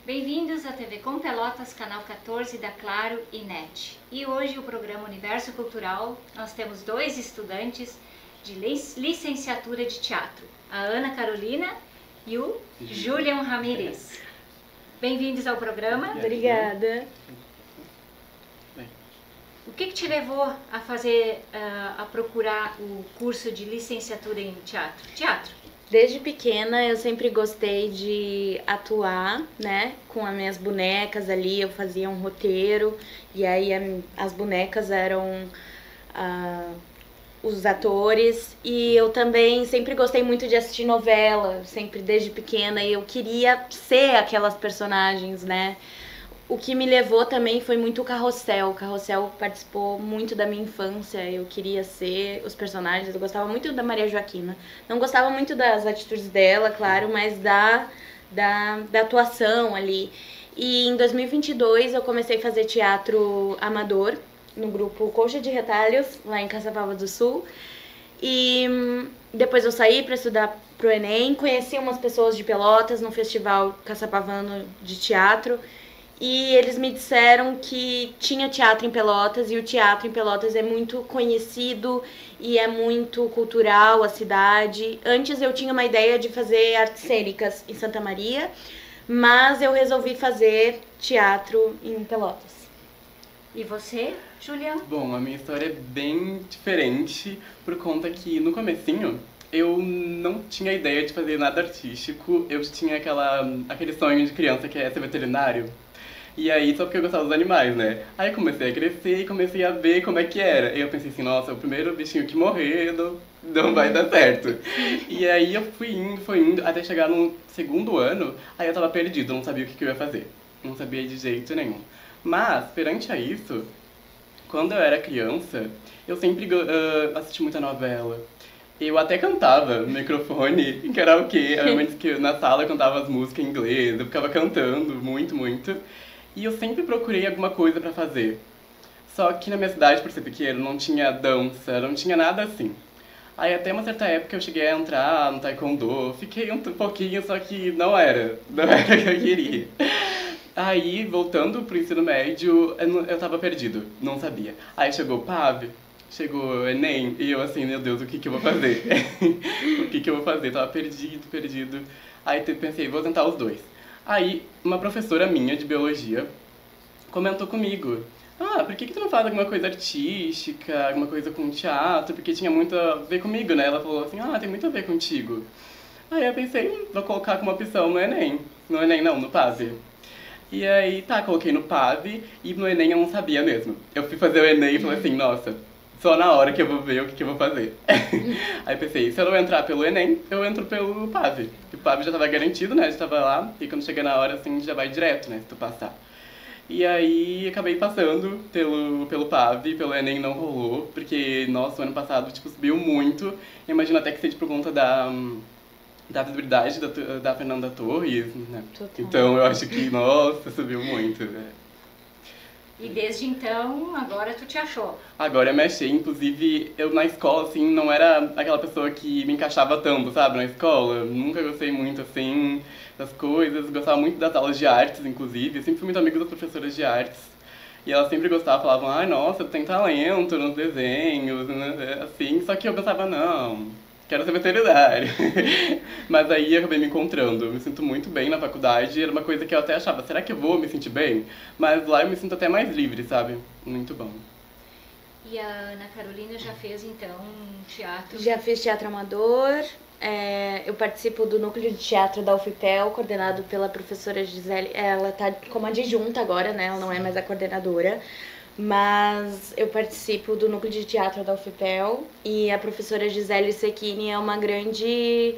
Bem-vindos à TV Com Pelotas, canal 14 da Claro e NET. E hoje o programa Universo Cultural, nós temos dois estudantes de licenciatura de teatro, a Ana Carolina e o Julian Ramirez. Bem-vindos ao programa. Obrigada. O que te levou a fazer, a procurar o curso de licenciatura em teatro? Desde pequena eu sempre gostei de atuar, né? Com as minhas bonecas ali, eu fazia um roteiro e aí as bonecas eram os atores. E eu também sempre gostei muito de assistir novela, sempre desde pequena, e eu queria ser aquelas personagens, né? O que me levou também foi muito o Carrossel. O Carrossel participou muito da minha infância. Eu queria ser os personagens. Eu gostava muito da Maria Joaquina. Não gostava muito das atitudes dela, claro, mas da atuação ali. E em 2022 eu comecei a fazer teatro amador no grupo Coxa de Retalhos, lá em Caçapava do Sul. E depois eu saí para estudar pro Enem. Conheci umas pessoas de Pelotas no festival caçapavano de teatro. E eles me disseram que tinha teatro em Pelotas, e o teatro em Pelotas é muito conhecido e é muito cultural, a cidade. Antes eu tinha uma ideia de fazer artes cênicas em Santa Maria, mas eu resolvi fazer teatro em Pelotas. E você, Julian? Bom, a minha história é bem diferente, por conta que no comecinho eu não tinha ideia de fazer nada artístico. Eu tinha aquele sonho de criança que é ser veterinário. E aí, só porque eu gostava dos animais, né? Aí comecei a crescer e comecei a ver como é que era. E eu pensei assim, nossa, o primeiro bichinho que morrer não vai dar certo. E aí eu fui indo, até chegar no segundo ano, aí eu tava perdido, não sabia o que eu ia fazer. Não sabia de jeito nenhum. Mas, perante a isso, quando eu era criança, eu sempre assisti muita novela. Eu até cantava no microfone, em karaokê. Na sala eu cantava as músicas em inglês, eu ficava cantando muito, muito. E eu sempre procurei alguma coisa pra fazer. Só que na minha cidade, por ser pequeno, não tinha dança, não tinha nada assim. Aí até uma certa época eu cheguei a entrar no taekwondo, fiquei um pouquinho, só que não era o que eu queria. Aí, voltando pro ensino médio, eu tava perdido, não sabia. Aí chegou o PAV, chegou o Enem, e eu assim, meu Deus, o que eu vou fazer? O que eu vou fazer? Tava perdido. Aí pensei, vou tentar os dois. Aí, uma professora minha de biologia comentou comigo, por que tu não faz alguma coisa artística, alguma coisa com teatro? Porque tinha muito a ver comigo, né? Ela falou assim, tem muito a ver contigo. Aí eu pensei, vou colocar como opção no Enem. No Enem não, no PAV. E aí, coloquei no PAV, e no Enem eu não sabia mesmo. Eu fui fazer o Enem e falei assim, nossa, só na hora que eu vou ver o que eu vou fazer. Aí pensei, se eu não entrar pelo Enem, eu entro pelo PAV. O PAV já estava garantido, né? Já estava lá, e quando chega na hora, assim, já vai direto, né? Se tu passar. E aí, acabei passando pelo PAV, pelo Enem não rolou, porque, nossa, o ano passado, subiu muito. Eu imagino até que seja por conta da visibilidade da Fernanda Torres, né? Total. Então, eu acho que, nossa, subiu muito, né? E desde então, agora tu te achou? Agora eu me achei, inclusive eu na escola, assim, não era aquela pessoa que me encaixava tanto, sabe, na escola. Nunca gostei muito, assim, das coisas, gostava muito das aulas de artes, inclusive. Eu sempre fui muito amigo das professoras de artes. E elas sempre gostavam, falavam, nossa, tu tem talento nos desenhos, né, assim. Só que eu pensava, não, quero ser veterinário. Mas aí eu acabei me encontrando. Eu me sinto muito bem na faculdade. Era uma coisa que eu até achava, será que eu vou me sentir bem? Mas lá eu me sinto até mais livre, sabe? Muito bom. E a Ana Carolina já fez, então, teatro? Já fiz teatro amador. Eu participo do núcleo de teatro da UFPEL, coordenado pela professora Gisele. Ela está como adjunta agora, né? Ela não é mais a coordenadora. Mas eu participo do núcleo de teatro da UFPEL e a professora Gisele Secchini é uma grande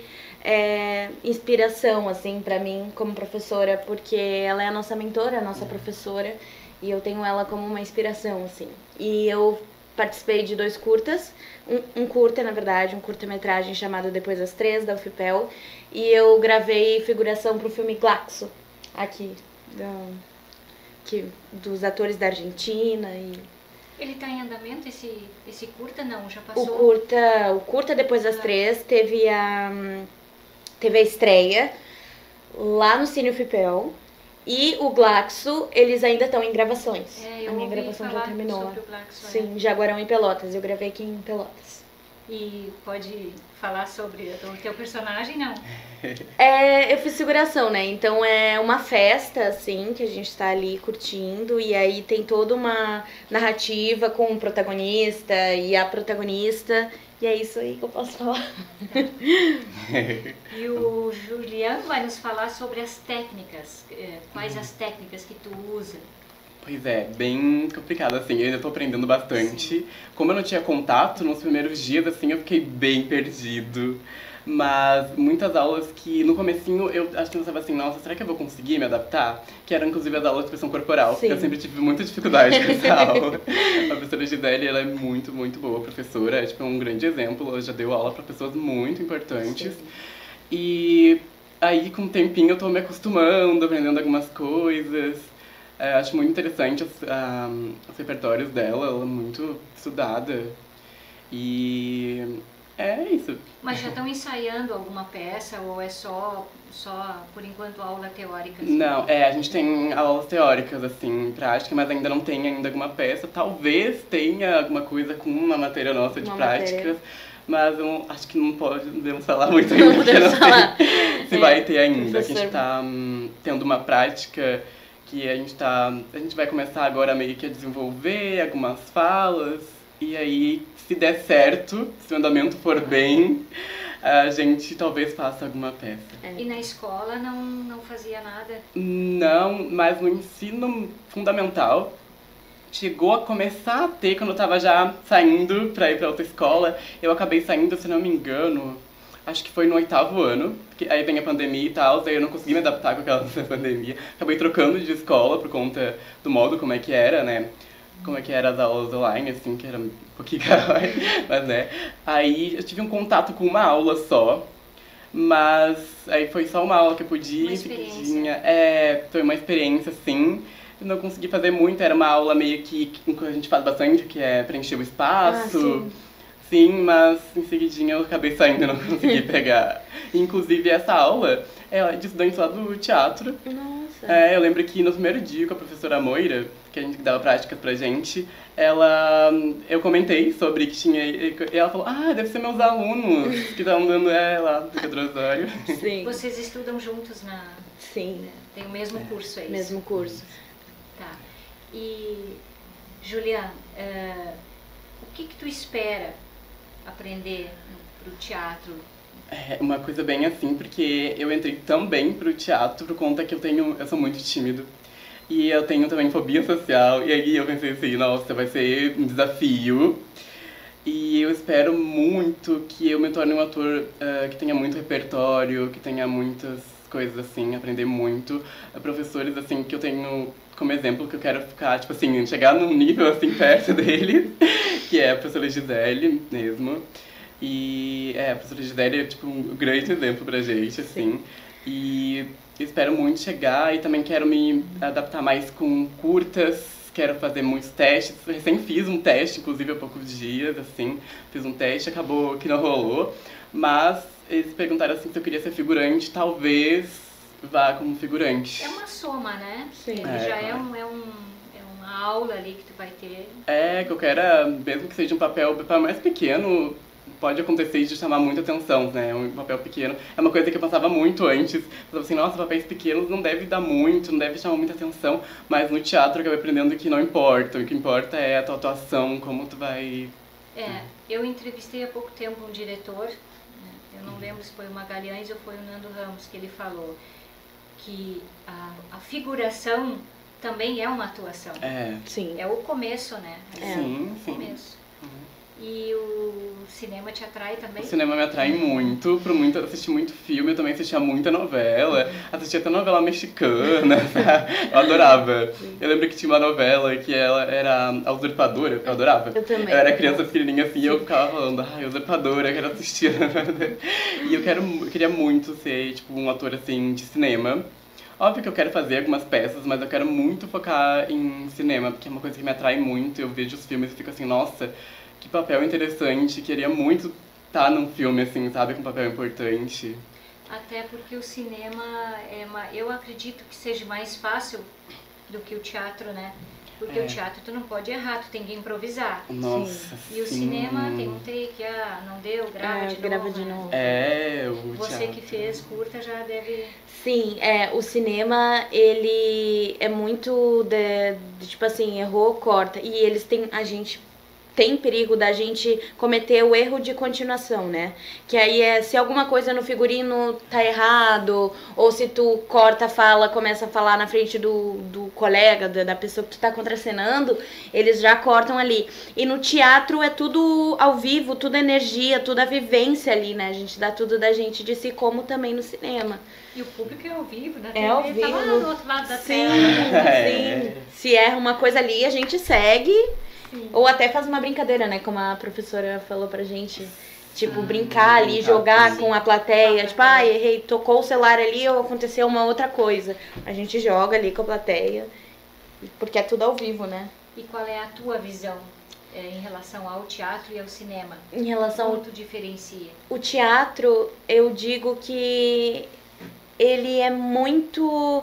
inspiração, assim, pra mim como professora, porque ela é a nossa mentora, a nossa professora, e eu tenho ela como uma inspiração, assim. E eu participei de 2 curtas, um curta, na verdade, um curta-metragem chamado Depois das 3, da UFPEL, e eu gravei figuração pro filme Glaxo, aqui, dos atores da Argentina. Ele tá em andamento, esse curta? Não, já passou? O curta Depois das 3 teve a estreia lá no Cine UFPEL. E o Glaxo, eles ainda estão em gravações. É, eu a minha ouvi gravação já falar terminou. sobre o Glaxo, Sim, Jaguarão e Pelotas. Eu gravei aqui em Pelotas. E pode falar sobre o teu personagem, não? Eu fiz figuração, né? Então é uma festa, assim, que a gente tá ali curtindo. E aí tem toda uma narrativa com o protagonista e a protagonista. E é isso aí que eu posso falar. E o Julian vai nos falar sobre as técnicas. Quais as técnicas que tu usa? Pois é, bem complicado, assim, eu ainda tô aprendendo bastante. Sim. Como eu não tinha contato, nos primeiros dias, assim, eu fiquei bem perdido. Mas muitas aulas que no comecinho eu acho que eu pensava assim, nossa, será que eu vou conseguir me adaptar? Que eram inclusive as aulas de expressão corporal. Sim. Eu sempre tive muita dificuldade com essa aula. A professora Gisele, ela é muito, muito boa professora, é tipo um grande exemplo, ela já deu aula para pessoas muito importantes. Sim. E aí com o tempinho eu tô me acostumando, aprendendo algumas coisas. Acho muito interessante os repertórios dela, ela é muito estudada. E é isso. Mas já estão ensaiando alguma peça ou é só por enquanto, aula teórica? Não, a gente tem aulas teóricas, assim, prática, mas ainda não tem alguma peça. Talvez tenha alguma coisa com uma matéria nossa de práticas, mas eu acho que não podemos falar muito ainda, porque eu não sei se vai ter ainda. A gente tá tendo uma prática que a gente vai começar agora meio que a desenvolver algumas falas, e aí, se der certo, se o andamento for bem, a gente talvez faça alguma peça. E na escola não fazia nada? Não, mas no ensino fundamental chegou a começar a ter quando eu tava já saindo pra ir pra outra escola. Eu acabei saindo, se não me engano, acho que foi no 8º ano, porque aí vem a pandemia e tal, daí eu não consegui me adaptar com aquela pandemia. Acabei trocando de escola por conta do modo como é que era, né? Como é que era as aulas online, assim, que era um pouquinho caro, mas né. Aí eu tive um contato com uma aula só, mas aí foi só uma aula que eu podia, uma experiência. Foi uma experiência, sim. Eu não consegui fazer muito, era uma aula meio que a gente faz bastante, que é preencher o espaço. Sim, mas em seguidinha eu acabei saindo e não consegui pegar. Inclusive essa aula é de estudantes lá do teatro. Nossa. Eu lembro que no primeiro dia com a professora Moira, que a gente dava práticas pra gente, eu comentei sobre que tinha, e ela falou, deve ser meus alunos que estavam dando lá do Pedro Osório. Sim. Vocês estudam juntos Sim. Tem o mesmo curso, é isso? Mesmo curso. Tá. E, Julian, o que tu espera aprender pro teatro? Uma coisa bem assim, porque eu entrei também pro teatro por conta que eu sou muito tímido. E eu tenho também fobia social, e aí eu pensei assim, nossa, vai ser um desafio. E eu espero muito que eu me torne um ator que tenha muito repertório, que tenha muitas coisas assim, aprender muito. Professores assim que eu tenho como exemplo, que eu quero ficar, tipo assim, chegar num nível assim perto deles, que é a professora Gisele mesmo. E a professora Gisele é tipo um grande exemplo pra gente, assim. E espero muito chegar e também quero me adaptar mais com curtas, quero fazer muitos testes. Recém fiz um teste, inclusive há poucos dias, assim, fiz um teste, acabou que não rolou. Mas eles perguntaram assim se eu queria ser figurante, talvez vá como figurante. É uma soma, né? Sim. Já é uma aula ali que tu vai ter. Que eu quero, mesmo que seja um papel mais pequeno, pode acontecer de chamar muita atenção, né? Um papel pequeno é uma coisa que eu pensava muito antes. Eu falava assim, nossa, papéis pequenos não deve dar muito, não deve chamar muita atenção. Mas no teatro eu acabei aprendendo que não importa. O que importa é a tua atuação, como tu vai... Eu entrevistei há pouco tempo um diretor, né? Eu não lembro se foi o Magalhães ou foi o Nando Ramos, que ele falou que a figuração também é uma atuação. Sim. É o começo, né? Sim, sim. Começo. E o cinema te atrai também? O cinema me atrai muito, eu assisti muito filme, eu também assistia muita novela, assistia até novela mexicana, eu adorava. Eu lembro que tinha uma novela que ela era a Usurpadora, eu adorava. Eu também. Eu era criança pequenininha assim e eu ficava falando, Usurpadora, eu quero assistir. E eu queria muito ser tipo um ator assim de cinema. Óbvio que eu quero fazer algumas peças, mas eu quero muito focar em cinema, porque é uma coisa que me atrai muito, eu vejo os filmes e fico assim, nossa, que papel interessante, queria muito estar num filme, assim, sabe, com um papel importante. Até porque o cinema eu acredito que seja mais fácil do que o teatro, né? Porque o teatro tu não pode errar, tu tem que improvisar. Nossa, E o cinema tem um take, não deu, grava de novo. O Você teatro. que fez curta já deve... Sim, o cinema, ele é muito tipo assim, errou, corta. E a gente tem perigo da gente cometer o erro de continuação, né? Que aí se alguma coisa no figurino tá errado, ou se tu corta a fala, começa a falar na frente do colega, da pessoa que tu tá contracenando, eles já cortam ali. E no teatro é tudo ao vivo, tudo energia, tudo a vivência ali, né? A gente dá tudo da gente de si, como também no cinema. E o público é ao vivo, né? É ao vivo. Tá lá do outro lado da tela. Sim. Se erra uma coisa ali, a gente segue. Sim. Ou até faz uma brincadeira, né? Como a professora falou pra gente. Tipo, brincar ali, jogar com a plateia. Tipo, errei, tocou o celular ali ou aconteceu uma outra coisa. A gente joga ali com a plateia. Porque é tudo ao vivo, né? E qual é a tua visão em relação ao teatro e ao cinema? Em relação Como tu diferencia? O teatro, eu digo que ele é muito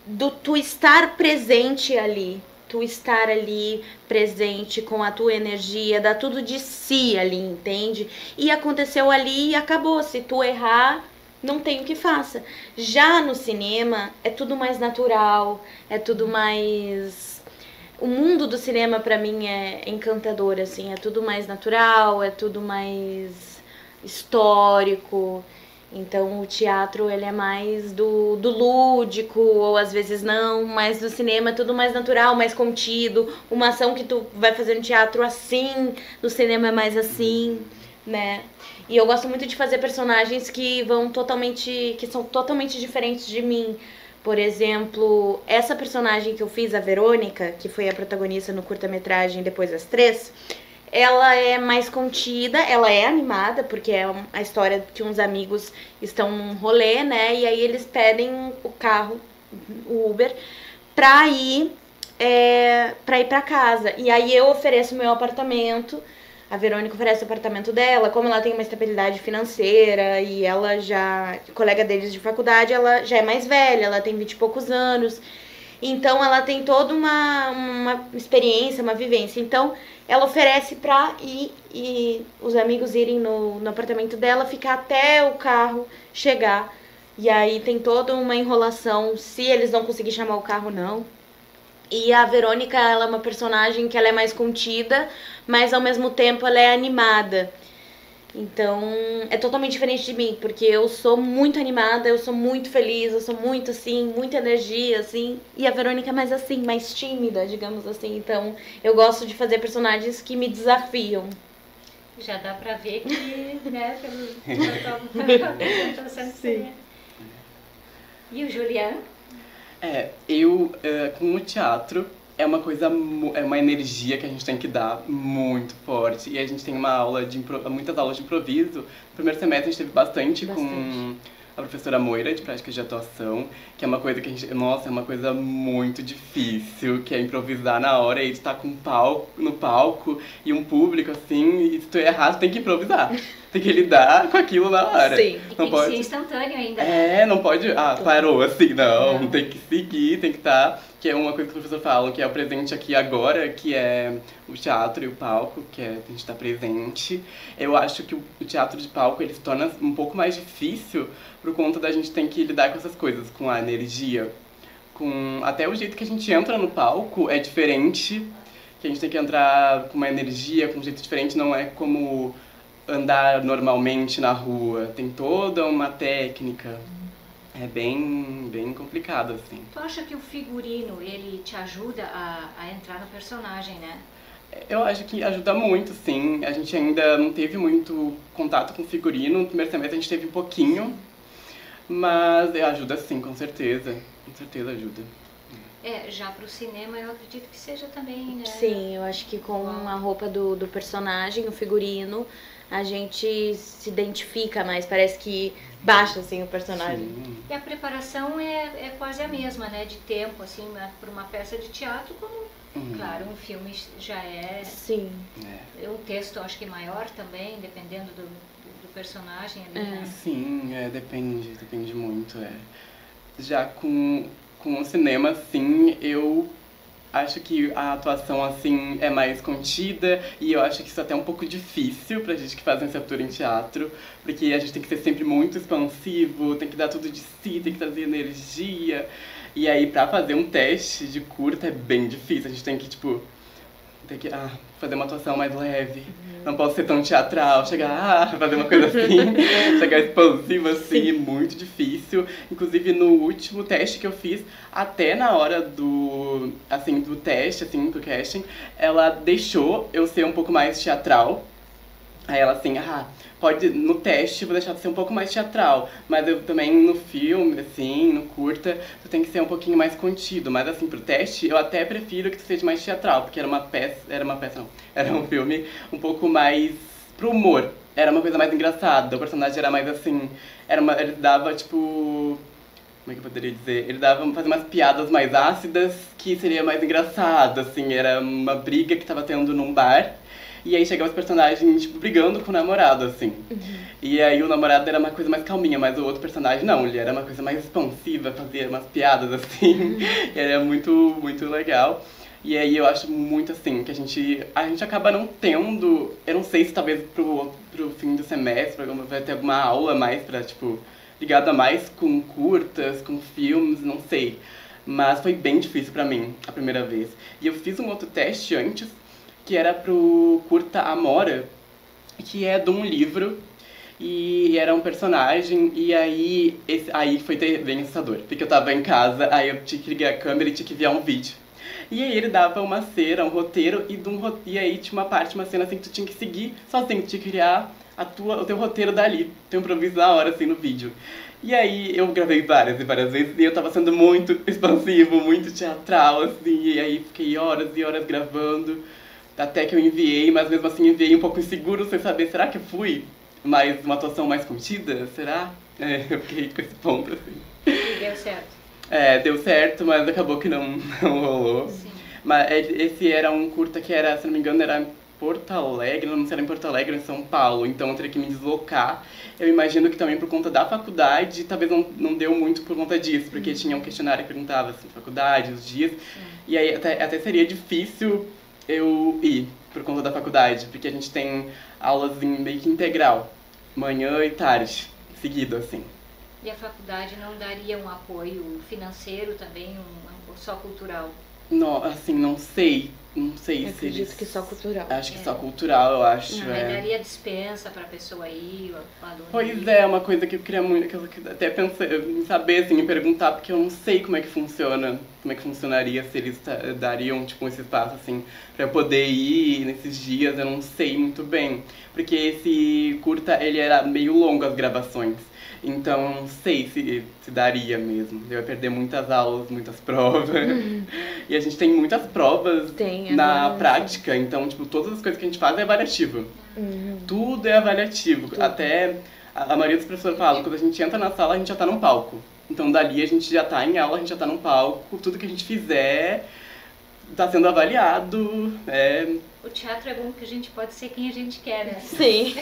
do tu estar presente ali. Tu estar ali presente com a tua energia, dá tudo de si ali, entende? E aconteceu ali e acabou. Se tu errar, não tem o que faça. Já no cinema, é tudo mais natural, é tudo mais... O mundo do cinema, pra mim, é encantador, assim. É tudo mais natural, é tudo mais histórico. Então o teatro ele é mais do lúdico, ou às vezes não, mas do cinema é tudo mais natural, mais contido. Uma ação que tu vai fazer no teatro assim, no cinema é mais assim, né? E eu gosto muito de fazer personagens que são totalmente diferentes de mim. Por exemplo, essa personagem que eu fiz, a Verônica, que foi a protagonista no curta-metragem Depois das Três, ela é mais contida, ela é animada, porque é a história que uns amigos estão num rolê, né? E aí eles pedem o carro, o Uber, pra ir pra casa. E aí eu ofereço o meu apartamento, a Verônica oferece o apartamento dela, como ela tem uma estabilidade financeira e ela já, colega deles de faculdade, ela já é mais velha, ela tem 20 e poucos anos. Então ela tem toda uma experiência, uma vivência. Então ela oferece pra ir e os amigos irem no apartamento dela, ficar até o carro chegar. E aí tem toda uma enrolação, se eles não conseguirem chamar o carro, não. E a Verônica, ela é uma personagem que ela é mais contida, mas ao mesmo tempo ela é animada. Então, é totalmente diferente de mim, porque eu sou muito animada, eu sou muito feliz, eu sou muito assim, muita energia, assim. E a Verônica é mais assim, mais tímida, digamos assim. Então, eu gosto de fazer personagens que me desafiam. Já dá pra ver que, né, pelo Sim. E o Julián? Com o teatro, é uma coisa, é uma energia que a gente tem que dar muito forte. E a gente tem muitas aulas de improviso. No primeiro semestre a gente teve bastante. Com a professora Moira, de prática de atuação, que é uma coisa que a gente... Nossa, é uma coisa muito difícil, que é improvisar na hora e estar no palco e um público, assim, e se tu errar, tu tem que improvisar. Tem que lidar com aquilo na hora. Sim, e não tem que ser instantâneo ainda. Não pode... Parou, assim, não. Tem que seguir, tem que estar... Que é uma coisa que o professor fala, que é o presente aqui agora, que é o teatro e o palco, que é a gente estar presente. Eu acho que o teatro de palco, ele se torna um pouco mais difícil por conta da gente ter que lidar com essas coisas, com a energia, até o jeito que a gente entra no palco é diferente, que a gente tem que entrar com uma energia, com um jeito diferente, não é como andar normalmente na rua, tem toda uma técnica. É bem complicado, assim. Tu acha que o figurino, ele te ajuda a entrar no personagem, né? Eu acho que ajuda muito, sim. A gente ainda não teve muito contato com figurino. No primeiro semestre a gente teve um pouquinho. Mas ajuda sim, com certeza. Com certeza ajuda. Já pro cinema eu acredito que seja também, né? Sim, eu acho que com a roupa do personagem, o figurino, a gente se identifica mais, parece que baixa assim o personagem. Sim. E a preparação é quase a mesma, né? De tempo, assim, para uma peça de teatro, como, claro, um filme já é... Sim. Um texto, acho que maior também, dependendo do personagem ali, né? Sim, depende muito. Já com o cinema, sim, eu acho que a atuação, assim, é mais contida e eu acho que isso é até um pouco difícil pra gente que faz licenciatura em teatro, porque a gente tem que ser sempre muito expansivo, tem que dar tudo de si, tem que trazer energia. E aí, pra fazer um teste de curta é bem difícil, a gente tem que, tipo, fazer uma atuação mais leve. Não posso ser tão teatral, fazer uma coisa assim, chegar expansiva assim, muito difícil. Inclusive no último teste que eu fiz, até na hora do teste, assim, pro casting, ela deixou eu ser um pouco mais teatral. Aí ela assim, pode, no teste, vou deixar de ser um pouco mais teatral, mas eu também no filme, assim, no curta, tu tem que ser um pouquinho mais contido, mas assim, pro teste, eu até prefiro que tu seja mais teatral, porque era um filme um pouco mais pro humor, era uma coisa mais engraçada, o personagem era mais assim, ele dava, tipo, como é que eu poderia dizer? Ele fazia umas piadas mais ácidas, que seria mais engraçado, assim, era uma briga que tava tendo num bar, e aí chegava os personagens, tipo, brigando com o namorado, assim. E aí o namorado era uma coisa mais calminha, mas o outro personagem não, ele era uma coisa mais expansiva, fazia umas piadas, assim. E era muito, muito legal. E aí eu acho muito, assim, que a gente acaba não tendo... Eu não sei se talvez pro fim do semestre vai ter alguma aula mais pra, tipo, ligada mais com curtas, com filmes, não sei. Mas foi bem difícil pra mim, a primeira vez. E eu fiz um outro teste antes, que era pro curta Amora, que é de um livro, e era um personagem, e aí foi bem assustador, porque eu tava em casa, aí eu tinha que ligar a câmera e tinha que enviar um vídeo. E aí ele dava uma cena, um roteiro, e aí tinha uma cena assim que tu tinha que seguir sozinho, tu tinha que criar o teu roteiro dali, teu improviso na hora, assim, no vídeo. E aí eu gravei várias e várias vezes, e eu tava sendo muito expansivo, muito teatral, assim, e aí fiquei horas e horas gravando, até que eu enviei, mas mesmo assim enviei um pouco inseguro, sem saber, será que eu fui? Mas uma atuação mais contida? Será? Eu fiquei com esse ponto, assim. E deu certo. Deu certo, mas acabou que não rolou. Sim. Mas esse era um curta que era, se não me engano, era em Porto Alegre, não sei se era em Porto Alegre ou em São Paulo, então eu teria que me deslocar. Eu imagino que também por conta da faculdade, talvez não deu muito por conta disso, porque tinha um questionário que perguntava assim, faculdade, os dias, e aí até seria difícil eu ir por conta da faculdade, porque a gente tem aulas em meio que integral, manhã e tarde, seguido, assim. E a faculdade não daria um apoio financeiro também, só cultural? Não, assim, não sei Eu se acredito eles... que só cultural. Acho que só cultural, eu acho. Mas daria dispensa pra pessoa ir, o aluno Pois ir? é, uma coisa que eu queria muito, que eu até pensei em saber, assim, em perguntar, porque eu não sei como é que funciona, como é que funcionaria se eles dariam, tipo, esse espaço, assim, pra eu poder ir nesses dias, eu não sei muito bem. Porque esse curta, ele era meio longo as gravações, então eu não sei se daria mesmo. Eu ia perder muitas aulas, muitas provas. E a gente tem muitas provas na prática, então, tipo, todas as coisas que a gente faz é avaliativo. Tudo é avaliativo. Tudo. Até a maioria dos professores falam, quando a gente entra na sala, a gente já tá num palco. Então, dali a gente já tá em aula, a gente já tá num palco. Tudo que a gente fizer tá sendo avaliado. O teatro é bom porque a gente pode ser quem a gente quer, né? Sim.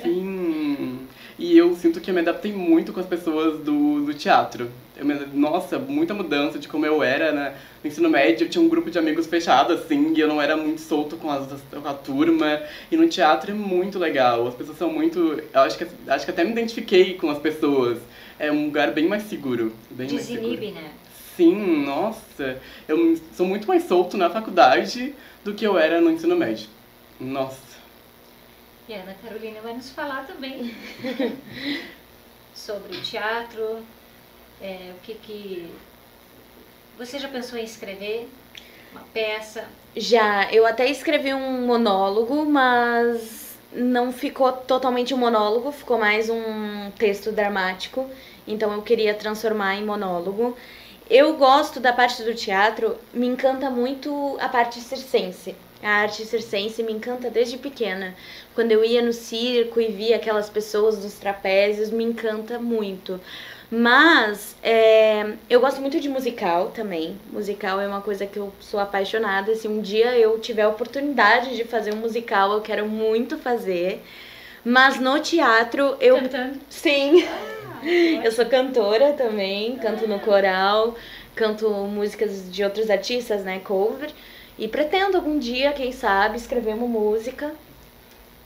Sim. E eu sinto que eu me adaptei muito com as pessoas do teatro. Nossa, muita mudança de como eu era, né? No ensino médio eu tinha um grupo de amigos fechado, assim, e eu não era muito solto com a turma. E no teatro é muito legal, as pessoas são muito... Eu acho que até me identifiquei com as pessoas. É um lugar bem mais seguro. Bem mais seguro. Desinibe, né? Sim, nossa. Eu sou muito mais solto na faculdade do que eu era no ensino médio. Nossa. E a Ana Carolina vai nos falar também sobre o teatro, o que... Você já pensou em escrever uma peça? Já, eu até escrevi um monólogo, mas não ficou totalmente um monólogo, ficou mais um texto dramático, então eu queria transformar em monólogo. Eu gosto da parte do teatro, me encanta muito a parte circense. A arte circense me encanta desde pequena. Quando eu ia no circo e via aquelas pessoas dos trapézios, me encanta muito. Mas eu gosto muito de musical também. Musical é uma coisa que eu sou apaixonada. Se um dia eu tiver a oportunidade de fazer um musical, eu quero muito fazer. Mas no teatro eu... Cantando. Sim, eu Eu sou cantora também, canto no coral, canto músicas de outros artistas, né, cover. E pretendo algum dia, quem sabe, escrever uma música.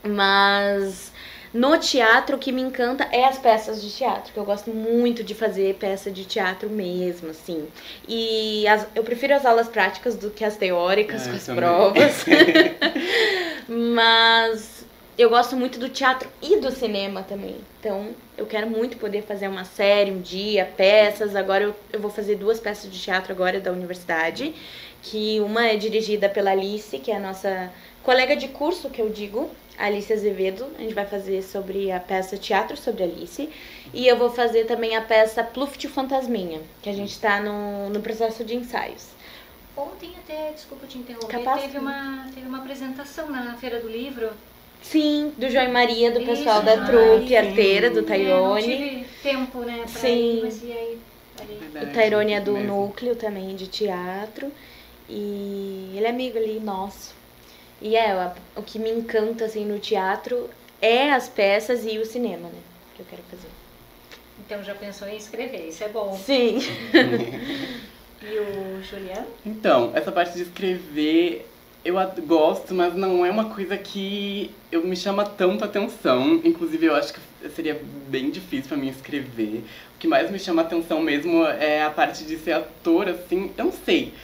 Mas no teatro o que me encanta é as peças de teatro, que eu gosto muito de fazer peça de teatro mesmo, assim. E eu prefiro as aulas práticas do que as teóricas, com as também. provas. Mas eu gosto muito do teatro e do cinema também. Então eu quero muito poder fazer uma série um dia, peças. Agora eu vou fazer 2 peças de teatro agora da universidade. Que uma é dirigida pela Alice, que é a nossa colega de curso, que eu digo, Alice Azevedo. A gente vai fazer sobre a peça Teatro sobre Alice. E eu vou fazer também a peça Pluft Fantasminha, que a gente está no processo de ensaios. Ontem até, desculpa te interromper, Capaz teve uma apresentação na Feira do Livro. Sim, do João e Maria, do Isso, pessoal da João e trupe, Maria. arteira, do Não Tairone. tive tempo, né, pra Sim. ir, mas e aí? Ali. Verdade, O Tairone é do mesmo. núcleo também de teatro. E ele é amigo ali nosso. E o que me encanta assim no teatro é as peças e o cinema, né? Que eu quero fazer. Então já pensou em escrever, isso é bom. Sim. E o Juliano? Então, essa parte de escrever eu gosto, mas não é uma coisa que eu me chama tanto atenção. Inclusive, eu acho que seria bem difícil pra mim escrever. O que mais me chama atenção mesmo é a parte de ser ator, assim. Eu não sei.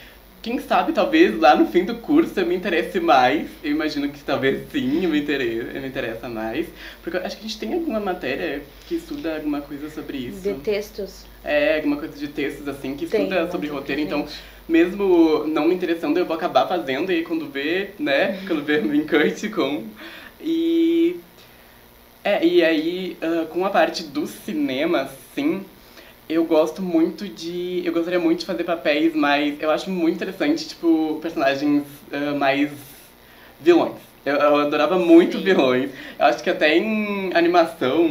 Quem sabe, talvez, lá no fim do curso eu me interesse mais. Eu imagino que talvez sim, eu me interessa mais. Porque eu acho que a gente tem alguma matéria que estuda alguma coisa sobre isso. De textos. É, alguma coisa de textos, assim, que Tem, estuda um sobre monte roteiro. de Então, gente. mesmo não me interessando, eu vou acabar fazendo. E aí, quando vê, né, quando vê, me encante com... E aí, com a parte do cinema, sim... Eu gosto muito de... Eu gostaria muito de fazer papéis mais... Eu acho muito interessante, tipo, personagens mais vilões. Eu adorava muito Sim. vilões. Eu acho que até em animação,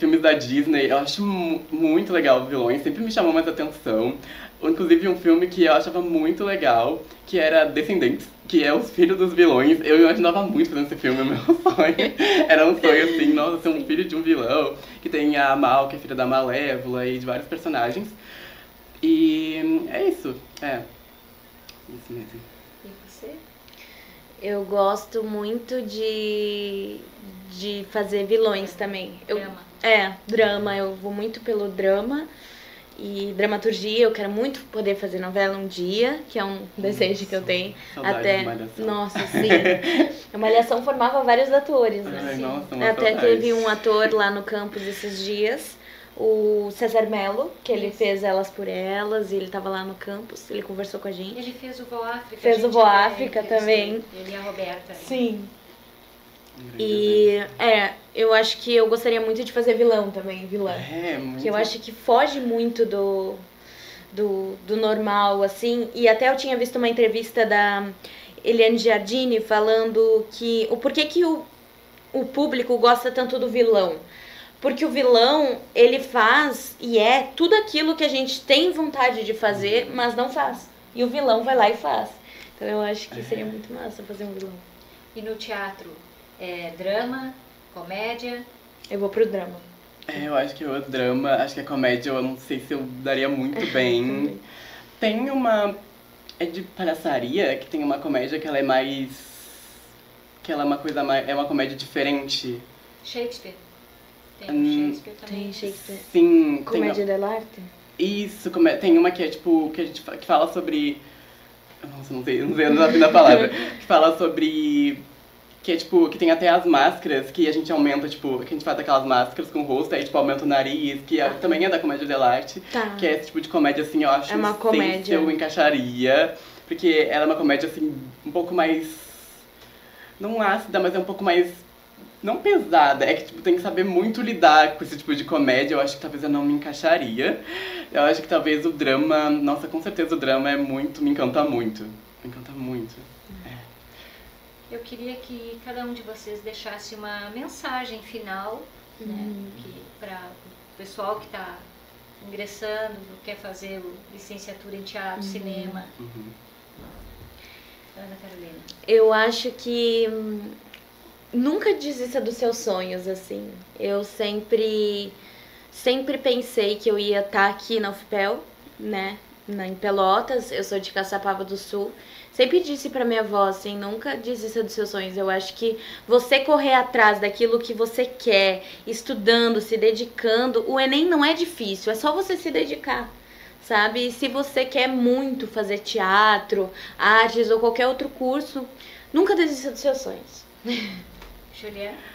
filmes da Disney, eu acho muito legal vilões. Sempre me chamou mais atenção. Inclusive um filme que eu achava muito legal, que era Descendentes, que é os filhos dos vilões. Eu imaginava muito fazendo esse filme, meu sonho. Era um sonho assim, nossa, ser um filho de um vilão. Que tem a Mal, que é filha da Malévola, e de vários personagens. E é isso, isso mesmo. E você? Eu gosto muito de fazer vilões também. Drama. Drama. Eu vou muito pelo drama e dramaturgia. Eu quero muito poder fazer novela um dia, que é um desejo que eu tenho. Saudade Até, de Malhação. nossa, sim. A Malhação formava vários atores, né? Ai, nossa, uma Até saudade. teve um ator lá no campus esses dias, o César Melo, que ele Isso. fez Elas por Elas, e ele tava lá no campus, ele conversou com a gente. Ele fez o Voo África. Fez a gente o Voo até África entrevistou também. Ele e a Roberta. Sim. Um grande E eu acho que eu gostaria muito de fazer vilão também, vilã. muito. Que eu acho que foge muito do normal, assim. E até eu tinha visto uma entrevista da Eliane Giardini falando que o porquê que o público gosta tanto do vilão. Porque o vilão, ele faz e é tudo aquilo que a gente tem vontade de fazer, mas não faz. E o vilão vai lá e faz. Então eu acho que seria muito massa fazer um vilão. E no teatro, drama, comédia. Eu vou pro drama. Eu acho que o drama, acho que a comédia eu não sei se eu daria muito bem. Também. Tem uma. É de palhaçaria, que tem uma comédia que ela é mais. Que ela é uma coisa mais. É uma comédia diferente. Shakespeare. Tem Shakespeare também. Tem Shakespeare. Sim, tem. Comédia dell'arte? Isso, tem uma que é tipo. Que fala sobre. Nossa, não sei o nome da palavra. Que fala sobre. Que é tipo, que tem até as máscaras, que a gente aumenta, tipo, que a gente faz aquelas máscaras com o rosto, aí tipo, aumenta o nariz, que também é da comédia dell'arte. Tá. Que é esse tipo de comédia, assim, eu acho É uma que comédia. eu encaixaria. Porque ela é uma comédia, assim, um pouco mais... Não ácida, mas é um pouco mais... Não pesada, é que tipo, tem que saber muito lidar com esse tipo de comédia. Eu acho que talvez eu não me encaixaria. Eu acho que talvez o drama... Nossa, com certeza o drama é muito... Me encanta muito. Me encanta muito. Eu queria que cada um de vocês deixasse uma mensagem final, né, para o pessoal que está ingressando, quer fazer licenciatura em teatro, cinema. Ana Carolina. Eu acho que nunca desista dos seus sonhos, assim. Eu sempre pensei que eu ia estar aqui na UFPEL, né, em Pelotas. Eu sou de Caçapava do Sul. Sempre disse pra minha avó, assim, nunca desista dos seus sonhos. Eu acho que você correr atrás daquilo que você quer, estudando, se dedicando, o Enem não é difícil, é só você se dedicar, sabe? E se você quer muito fazer teatro, artes ou qualquer outro curso, nunca desista dos seus sonhos. Juliana?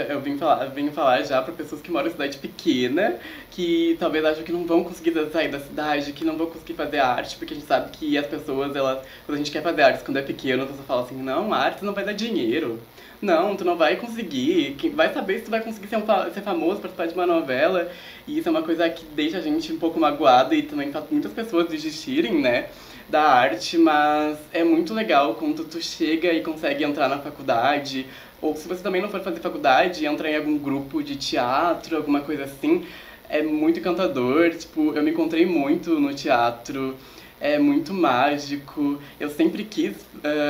Eu vim falar já para pessoas que moram em cidade pequena, que talvez acham que não vão conseguir sair da cidade, que não vão conseguir fazer arte, porque a gente sabe que as pessoas, quando a gente quer fazer arte quando é pequeno, a pessoa fala assim, não, arte não vai dar dinheiro. Não, tu não vai conseguir. Quem vai saber se tu vai conseguir ser famoso, participar de uma novela. E isso é uma coisa que deixa a gente um pouco magoada e também faz muitas pessoas desistirem, né, da arte, mas é muito legal quando tu chega e consegue entrar na faculdade, ou se você também não for fazer faculdade, entrar em algum grupo de teatro, alguma coisa assim, é muito encantador, tipo, eu me encontrei muito no teatro, é muito mágico, eu sempre quis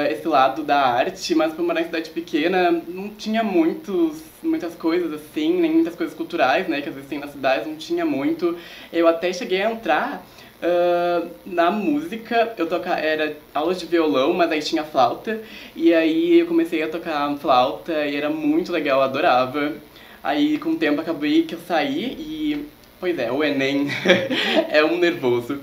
esse lado da arte, mas por morar em cidade pequena não tinha muitas coisas assim, nem muitas coisas culturais, né, que às vezes tem nas cidades, não tinha muito, eu até cheguei a entrar na música, era aulas de violão, mas aí tinha flauta, e aí eu comecei a tocar flauta e era muito legal, eu adorava. Aí com o tempo acabei que eu saí e, pois é, o Enem é um nervoso.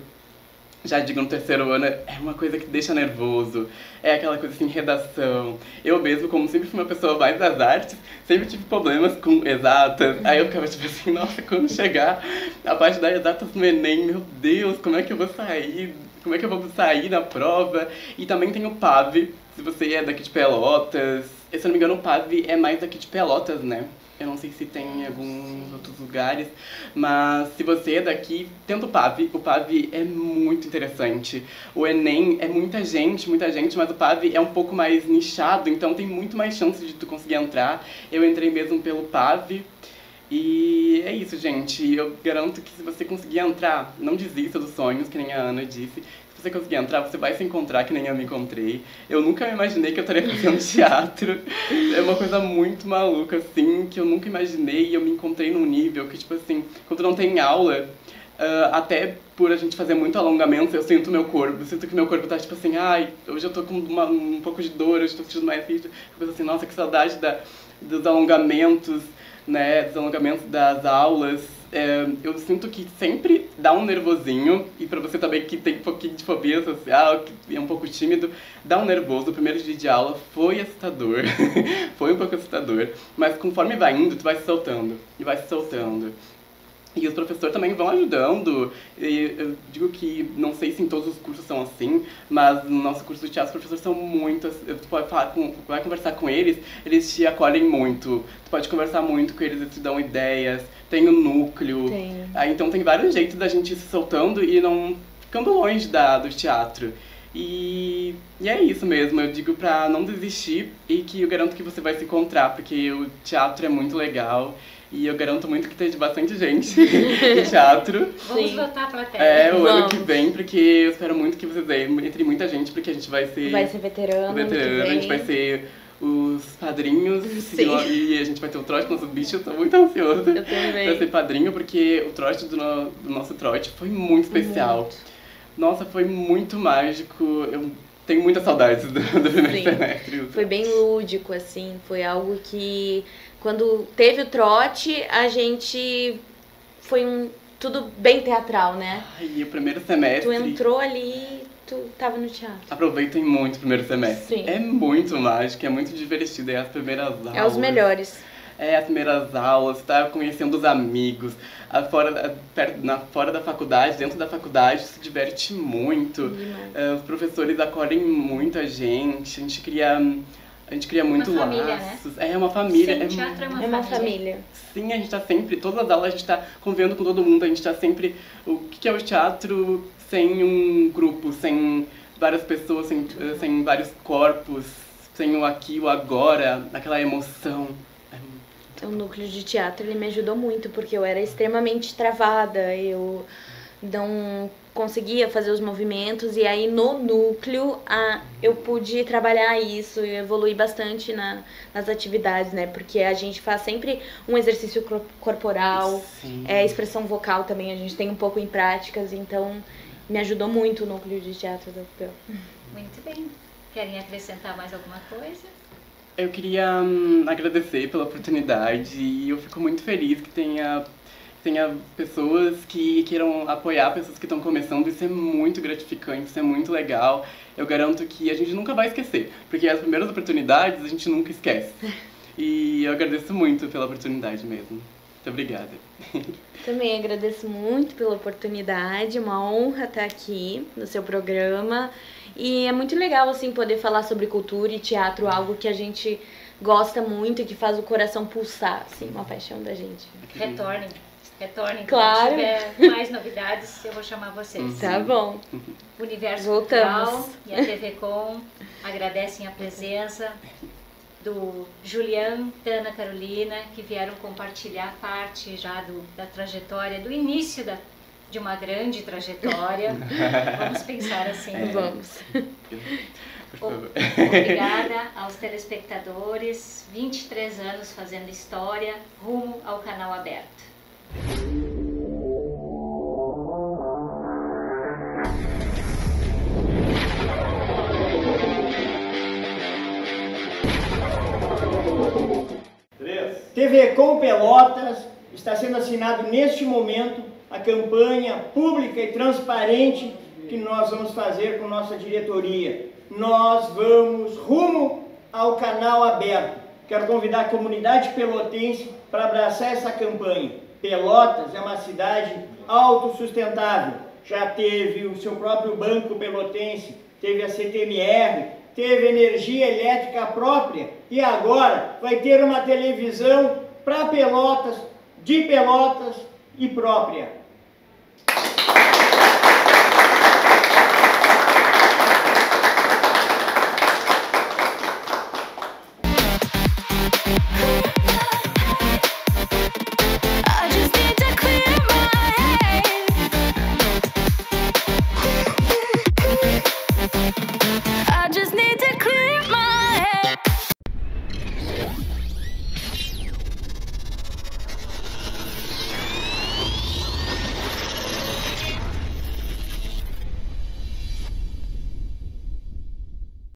Já digo, no terceiro ano, é uma coisa que deixa nervoso, é aquela coisa assim, redação. Eu mesmo, como sempre fui uma pessoa mais das artes, sempre tive problemas com exatas. Aí eu ficava tipo assim, nossa, quando chegar a parte das exatas no Enem, meu Deus, como é que eu vou sair? Como é que eu vou sair na prova? E também tem o PAV, se você é daqui de Pelotas. Se eu não me engano, o PAV é mais daqui de Pelotas, né? Eu não sei se tem em alguns outros lugares, mas se você é daqui, tenta o PAV. O PAV é muito interessante. O Enem é muita gente, mas o PAV é um pouco mais nichado, então tem muito mais chance de tu conseguir entrar. Eu entrei mesmo pelo PAV. E é isso, gente. Eu garanto que se você conseguir entrar, não desista dos sonhos, que nem a Ana disse. Se você conseguir entrar, você vai se encontrar, que nem eu me encontrei. Eu nunca imaginei que eu estaria fazendo teatro. É uma coisa muito maluca, assim, que eu nunca imaginei. E eu me encontrei num nível que, tipo assim, quando não tem aula, até por a gente fazer muito alongamento, eu sinto meu corpo. Eu sinto que meu corpo tá, tipo assim, ai, hoje eu tô com um pouco de dor, hoje eu tô sentindo mais rígido. Eu penso assim, nossa, que saudade dos alongamentos, né, dos alongamentos das aulas. Eu sinto que sempre dá um nervosinho, e pra você também que tem um pouquinho de fobia social, que é um pouco tímido, dá um nervoso. O primeiro dia de aula foi assustador, foi um pouco assustador, mas conforme vai indo, tu vai se soltando, e vai se soltando. E os professores também vão ajudando. E eu digo que, não sei se em todos os cursos são assim, mas no nosso curso de teatro os professores são muito... Tu vai conversar com eles, eles te acolhem muito. Tu pode conversar muito com eles, eles te dão ideias. Tem o núcleo. Tem. Então tem vários jeitos da gente ir se soltando e não ficando longe do teatro. E é isso mesmo, eu digo pra não desistir e que eu garanto que você vai se encontrar, porque o teatro é muito legal. E eu garanto muito que esteja bastante gente em teatro. Vamos voltar à plateia. O ano que vem, porque eu espero muito que vocês entre muita gente, porque a gente vai ser... Vai ser veterano, a gente vai ser os padrinhos. Sim. E a gente vai ter o trote, nosso bicho, eu tô muito ansiosa. Eu também. Pra ser padrinho, porque o trote do nosso trote foi muito especial. Muito. Nossa, foi muito mágico. Eu tenho muitas saudades do primeiro semestre. Foi bem lúdico, assim, foi algo que... Quando teve o trote, a gente... Foi tudo bem teatral, né? Ai, o primeiro semestre... Tu entrou ali, tu tava no teatro. Aproveitem muito o primeiro semestre. Sim. É muito mágico, é muito divertido. É as primeiras aulas. É os melhores. É as primeiras aulas, tá conhecendo os amigos. Fora da faculdade, dentro da faculdade, se diverte muito. Os professores acolhem muito a gente cria muito uma família, laços. Né? É uma família. Sim, teatro É uma família. Sim, a gente tá sempre, todas as aulas a gente tá convivendo com todo mundo, a gente tá sempre... O que é o teatro sem um grupo, sem várias pessoas, sem vários corpos, sem o aqui, o agora, aquela emoção. O núcleo de teatro, ele me ajudou muito, porque eu era extremamente travada, eu não conseguia fazer os movimentos, e aí no núcleo eu pude trabalhar isso e evoluir bastante nas atividades, né? Porque a gente faz sempre um exercício corporal, expressão vocal também, a gente tem um pouco em práticas, então me ajudou muito o núcleo de teatro da UFPEL. Muito bem. Querem acrescentar mais alguma coisa? Eu queria agradecer pela oportunidade e eu fico muito feliz que tenha pessoas que queiram apoiar pessoas que estão começando. Isso é muito gratificante, isso é muito legal. Eu garanto que a gente nunca vai esquecer, porque as primeiras oportunidades a gente nunca esquece. E eu agradeço muito pela oportunidade mesmo. Muito obrigada. Também agradeço muito pela oportunidade, uma honra estar aqui no seu programa. E é muito legal, assim, poder falar sobre cultura e teatro, algo que a gente gosta muito e que faz o coração pulsar, assim, uma paixão da gente. Retornem. Claro. Quando tiver mais novidades, eu vou chamar vocês. Tá bom. O Universo Voltamos. Cultural e a TV Com agradecem a presença do Julian, Tana, Carolina, que vieram compartilhar parte já da trajetória, do início de uma grande trajetória. Vamos pensar assim. Vamos. Por favor. Obrigada aos telespectadores. 23 anos fazendo história, rumo ao canal aberto. TV Com Pelotas está sendo assinado neste momento a campanha pública e transparente que nós vamos fazer com nossa diretoria. Nós vamos rumo ao canal aberto. Quero convidar a comunidade pelotense para abraçar essa campanha. Pelotas é uma cidade autossustentável. Já teve o seu próprio banco pelotense, teve a CTMR, teve energia elétrica própria e agora vai ter uma televisão para Pelotas, de Pelotas e própria.